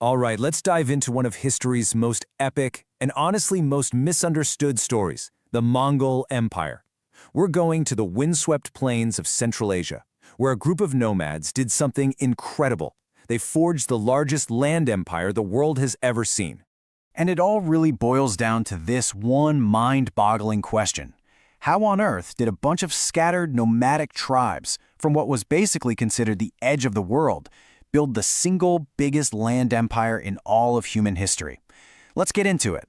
All right, let's dive into one of history's most epic and honestly most misunderstood stories, the Mongol Empire. We're going to the windswept plains of Central Asia, where a group of nomads did something incredible. They forged the largest land empire the world has ever seen. And it all really boils down to this one mind-boggling question. How on earth did a bunch of scattered nomadic tribes from what was basically considered the edge of the world build the single biggest land empire in all of human history? Let's get into it.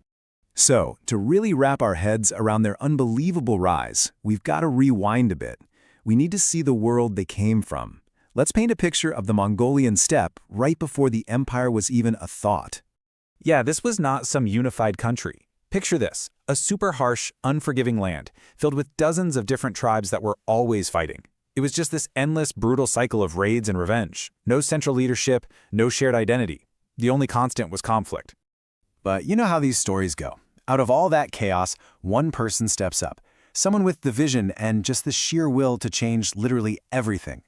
So, to really wrap our heads around their unbelievable rise, we've got to rewind a bit. We need to see the world they came from. Let's paint a picture of the Mongolian steppe right before the empire was even a thought. Yeah, this was not some unified country. Picture this, a super harsh, unforgiving land, filled with dozens of different tribes that were always fighting. It was just this endless, brutal cycle of raids and revenge. No central leadership, no shared identity. The only constant was conflict. But you know how these stories go. Out of all that chaos, one person steps up. Someone with the vision and just the sheer will to change literally everything.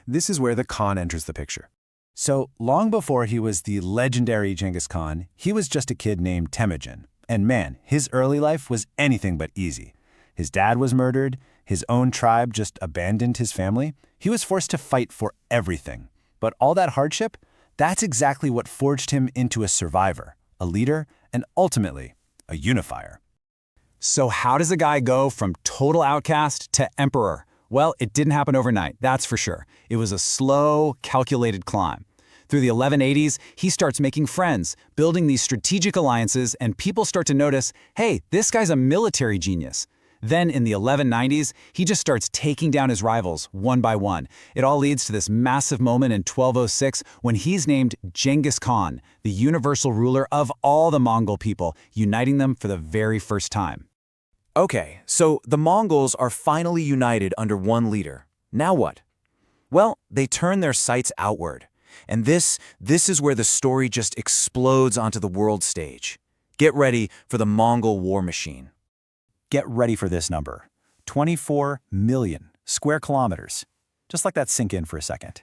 This is where the Khan enters the picture. So, long before he was the legendary Genghis Khan, he was just a kid named Temujin. And man, his early life was anything but easy. His dad was murdered, his own tribe just abandoned his family. He was forced to fight for everything. But all that hardship, that's exactly what forged him into a survivor, a leader, and ultimately, a unifier. So how does a guy go from total outcast to emperor? Well, it didn't happen overnight, that's for sure. It was a slow, calculated climb. Through the 1180s, he starts making friends, building these strategic alliances, and people start to notice, hey, this guy's a military genius. Then in the 1190s, he just starts taking down his rivals one by one. It all leads to this massive moment in 1206 when he's named Genghis Khan, the universal ruler of all the Mongol people, uniting them for the very first time. Okay, so the Mongols are finally united under one leader. Now what? Well, they turn their sights outward. And this is where the story just explodes onto the world stage. Get ready for the Mongol war machine. Get ready for this number. 24 million square kilometers. Just let that sink in for a second.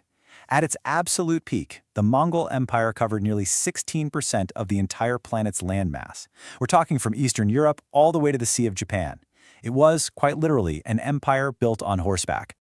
At its absolute peak, the Mongol Empire covered nearly 16% of the entire planet's landmass. We're talking from Eastern Europe all the way to the Sea of Japan. It was, quite literally, an empire built on horseback.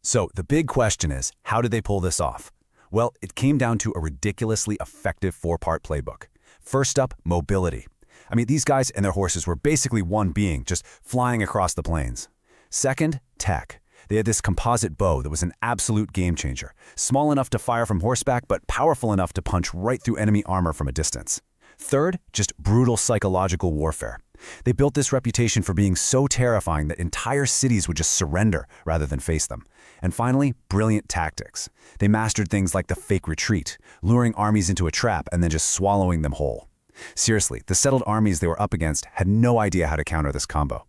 So, the big question is, how did they pull this off? Well, it came down to a ridiculously effective four-part playbook. First up, mobility. I mean, these guys and their horses were basically one being, just flying across the plains. Second, tech. They had this composite bow that was an absolute game changer, small enough to fire from horseback, but powerful enough to punch right through enemy armor from a distance. Third, just brutal psychological warfare. They built this reputation for being so terrifying that entire cities would just surrender rather than face them. And finally, brilliant tactics. They mastered things like the fake retreat, luring armies into a trap and then just swallowing them whole. Seriously, the settled armies they were up against had no idea how to counter this combo.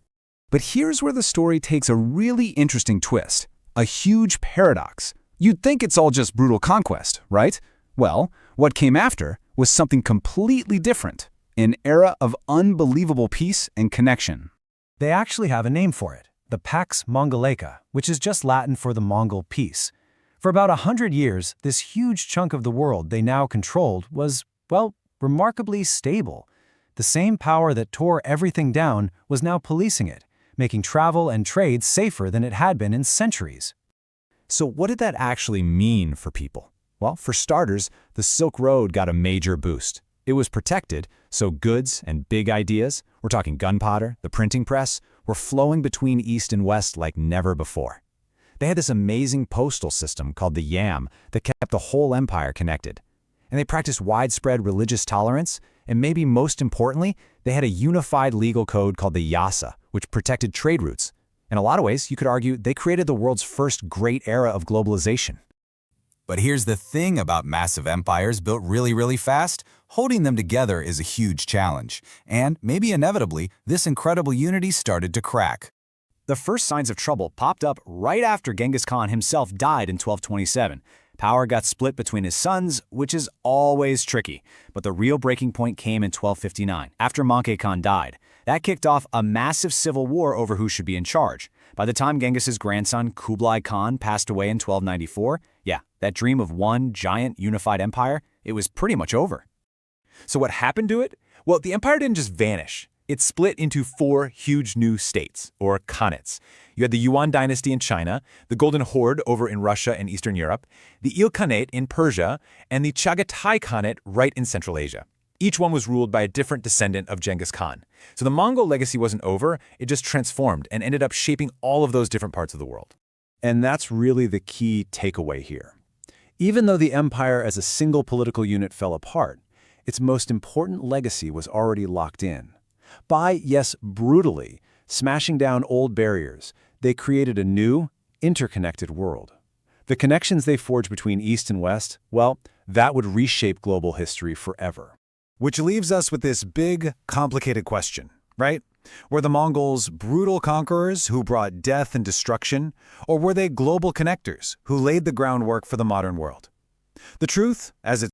But here's where the story takes a really interesting twist, a huge paradox. You'd think it's all just brutal conquest, right? Well, what came after was something completely different, an era of unbelievable peace and connection. They actually have a name for it, the Pax Mongolica, which is just Latin for the Mongol peace. For about 100 years, this huge chunk of the world they now controlled was, well, remarkably stable. The same power that tore everything down was now policing it, making travel and trade safer than it had been in centuries. So what did that actually mean for people? Well, for starters, the Silk Road got a major boost. It was protected, so goods and big ideas, we're talking gunpowder, the printing press, were flowing between East and West like never before. They had this amazing postal system called the Yam that kept the whole empire connected. And they practiced widespread religious tolerance, and maybe most importantly, they had a unified legal code called the Yasa, which protected trade routes. In a lot of ways, you could argue they created the world's first great era of globalization. But here's the thing about massive empires built really fast. Holding them together is a huge challenge. And, maybe inevitably, this incredible unity started to crack. The first signs of trouble popped up right after Genghis Khan himself died in 1227. Power got split between his sons, which is always tricky. But the real breaking point came in 1259, after Mongol Khan died. That kicked off a massive civil war over who should be in charge. By the time Genghis's grandson Kublai Khan passed away in 1294, that dream of one giant unified empire, it was pretty much over. So what happened to it? Well, the empire didn't just vanish. It split into 4 huge new states, or khanates. You had the Yuan dynasty in China, the Golden Horde over in Russia and Eastern Europe, the Ilkhanate in Persia, and the Chagatai Khanate right in Central Asia. Each one was ruled by a different descendant of Genghis Khan. So the Mongol legacy wasn't over, it just transformed and ended up shaping all of those different parts of the world. And that's really the key takeaway here. Even though the empire as a single political unit fell apart, its most important legacy was already locked in. By, yes, brutally, smashing down old barriers, they created a new, interconnected world. The connections they forged between East and West, well, that would reshape global history forever. Which leaves us with this big, complicated question, right? Were the Mongols brutal conquerors who brought death and destruction, or were they global connectors who laid the groundwork for the modern world? The truth, as it's